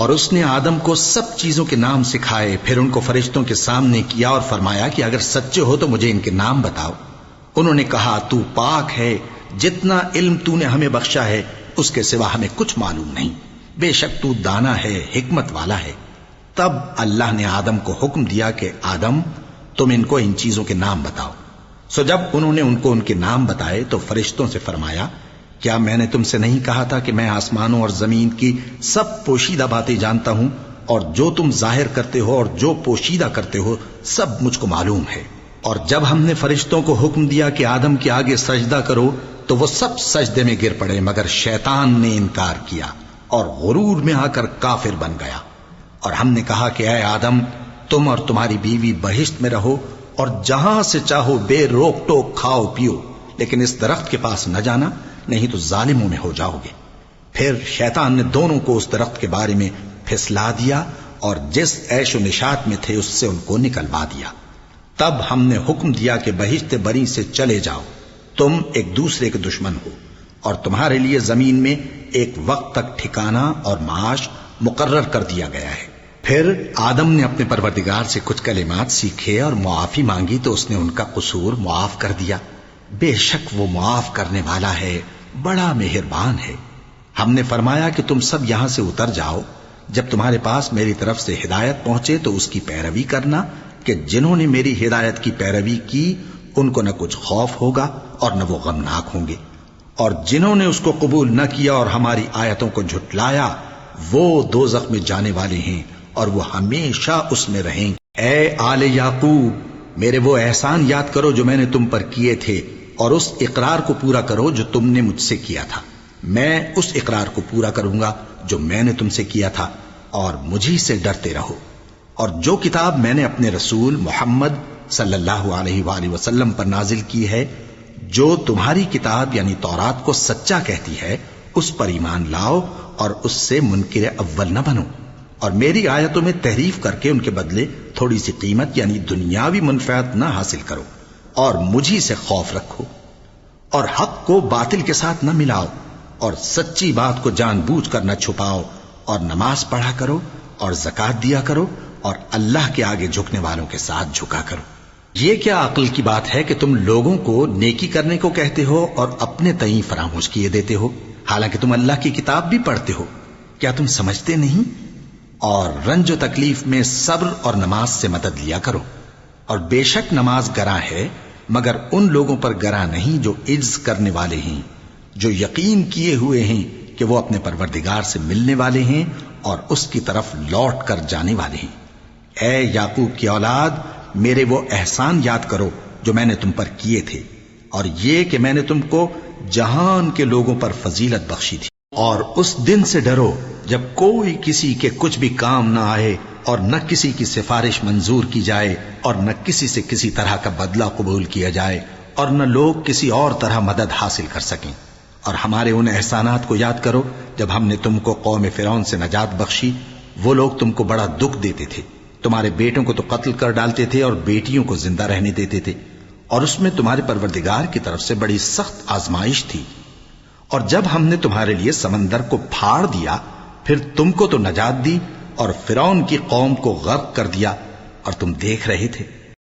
اور اس نے آدم کو سب چیزوں کے نام سکھائے، پھر ان کو فرشتوں کے سامنے کیا اور فرمایا کہ اگر سچے ہو تو مجھے ان کے نام بتاؤ۔ انہوں نے کہا تو پاک ہے، جتنا علم تو نے ہمیں بخشا ہے اس کے سوا ہمیں کچھ معلوم نہیں، بے شک تو دانا ہے، حکمت والا ہے۔ تب اللہ نے آدم کو حکم دیا کہ آدم تم ان کو ان چیزوں کے نام بتاؤ۔ سو جب انہوں نے ان کو ان کے نام بتائے تو فرشتوں سے فرمایا کیا میں نے تم سے نہیں کہا تھا کہ میں آسمانوں اور زمین کی سب پوشیدہ باتیں جانتا ہوں، اور جو تم ظاہر کرتے ہو اور جو پوشیدہ کرتے ہو سب مجھ کو معلوم ہے۔ اور جب ہم نے فرشتوں کو حکم دیا کہ آدم کے آگے سجدہ کرو تو وہ سب سجدے میں گر پڑے مگر شیطان نے انکار کیا اور غرور میں آ کر کافر بن گیا۔ اور ہم نے کہا کہ اے آدم تم اور تمہاری بیوی بہشت میں رہو اور جہاں سے چاہو بے روک ٹوک کھاؤ پیو، لیکن اس درخت کے پاس نہ جانا نہیں تو ظالموں میں ہو جاؤ گے۔ پھر شیطان نے دونوں کو اس درخت کے بارے میں پھسلا دیا اور جس عیش و نشاط میں تھے اس سے ان کو نکلوا دیا۔ تب ہم نے حکم دیا کہ بہشت بری سے چلے جاؤ، تم ایک دوسرے کے دشمن ہو، اور تمہارے لیے زمین میں ایک وقت تک ٹھکانہ اور معاش مقرر کر دیا گیا ہے۔ پھر آدم نے اپنے پروردگار سے کچھ کلمات سیکھے اور معافی مانگی تو اس نے ان کا قصور معاف کر دیا۔ بے شک وہ معاف کرنے والا ہے، بڑا مہربان ہے۔ ہم نے فرمایا کہ تم سب یہاں سے اتر جاؤ، جب تمہارے پاس میری طرف سے ہدایت پہنچے تو اس کی پیروی کرنا کہ جنہوں نے میری ہدایت کی پیروی کی ان کو نہ کچھ خوف ہوگا اور نہ وہ غمناک ہوں گے، اور جنہوں نے اس کو قبول نہ کیا اور ہماری آیتوں کو جھٹلایا وہ دوزخ میں جانے والے ہیں اور وہ ہمیشہ اس میں رہیں گے۔ اے آل یعقوب، میرے وہ احسان یاد کرو جو میں نے تم پر کیے تھے، اور اس اقرار کو پورا کرو جو تم نے مجھ سے کیا تھا۔ میں اس اقرار کو پورا کروں گا جو میں نے تم سے کیا تھا، اور مجھی سے ڈرتے رہو۔ اور جو کتاب میں نے اپنے رسول محمد صلی اللہ علیہ وآلہ وسلم پر نازل کی ہے، جو تمہاری کتاب یعنی تورات کو سچا کہتی ہے، اس پر ایمان لاؤ اور اس سے منکر اول نہ بنو، اور میری آیتوں میں تحریف کر کے ان کے بدلے تھوڑی سی قیمت یعنی دنیاوی منفعت نہ حاصل کرو، اور مجھی سے خوف رکھو، اور حق کو باطل کے ساتھ نہ ملاؤ، اور سچی بات کو جان بوجھ کر نہ چھپاؤ، اور نماز پڑھا کرو اور زکوٰۃ دیا کرو، اور اللہ کے آگے جھکنے والوں کے ساتھ جھکا کرو۔ یہ کیا عقل کی بات ہے کہ تم لوگوں کو نیکی کرنے کو کہتے ہو اور اپنے تئیں فراموش کیے دیتے ہو، حالانکہ تم اللہ کی کتاب بھی پڑھتے ہو؟ کیا تم سمجھتے نہیں؟ اور رنج و تکلیف میں صبر اور نماز سے مدد لیا کرو، اور بے شک نماز گراں ہے مگر ان لوگوں پر گراں نہیں جو عجز کرنے والے ہیں، جو یقین کیے ہوئے ہیں کہ وہ اپنے پروردگار سے ملنے والے ہیں اور اس کی طرف لوٹ کر جانے والے ہیں۔ اے یعقوب کی اولاد، میرے وہ احسان یاد کرو جو میں نے تم پر کیے تھے، اور یہ کہ میں نے تم کو جہان کے لوگوں پر فضیلت بخشی تھی۔ اور اس دن سے ڈرو جب کوئی کسی کے کچھ بھی کام نہ آئے، اور نہ کسی کی سفارش منظور کی جائے، اور نہ کسی سے کسی طرح کا بدلہ قبول کیا جائے، اور نہ لوگ کسی اور طرح مدد حاصل کر سکیں۔ اور ہمارے ان احسانات کو یاد کرو جب ہم نے تم کو قوم فرعون سے نجات بخشی۔ وہ لوگ تم کو بڑا دکھ دیتے تھے، تمہارے بیٹوں کو تو قتل کر ڈالتے تھے اور بیٹیوں کو زندہ رہنے دیتے تھے، اور اس میں تمہارے پروردگار کی طرف سے بڑی سخت آزمائش تھی۔ اور جب ہم نے تمہارے لیے سمندر کو پھاڑ دیا پھر تم کو تو نجات دی اور فرعون کی قوم کو غرق کر دیا، اور تم دیکھ رہے تھے۔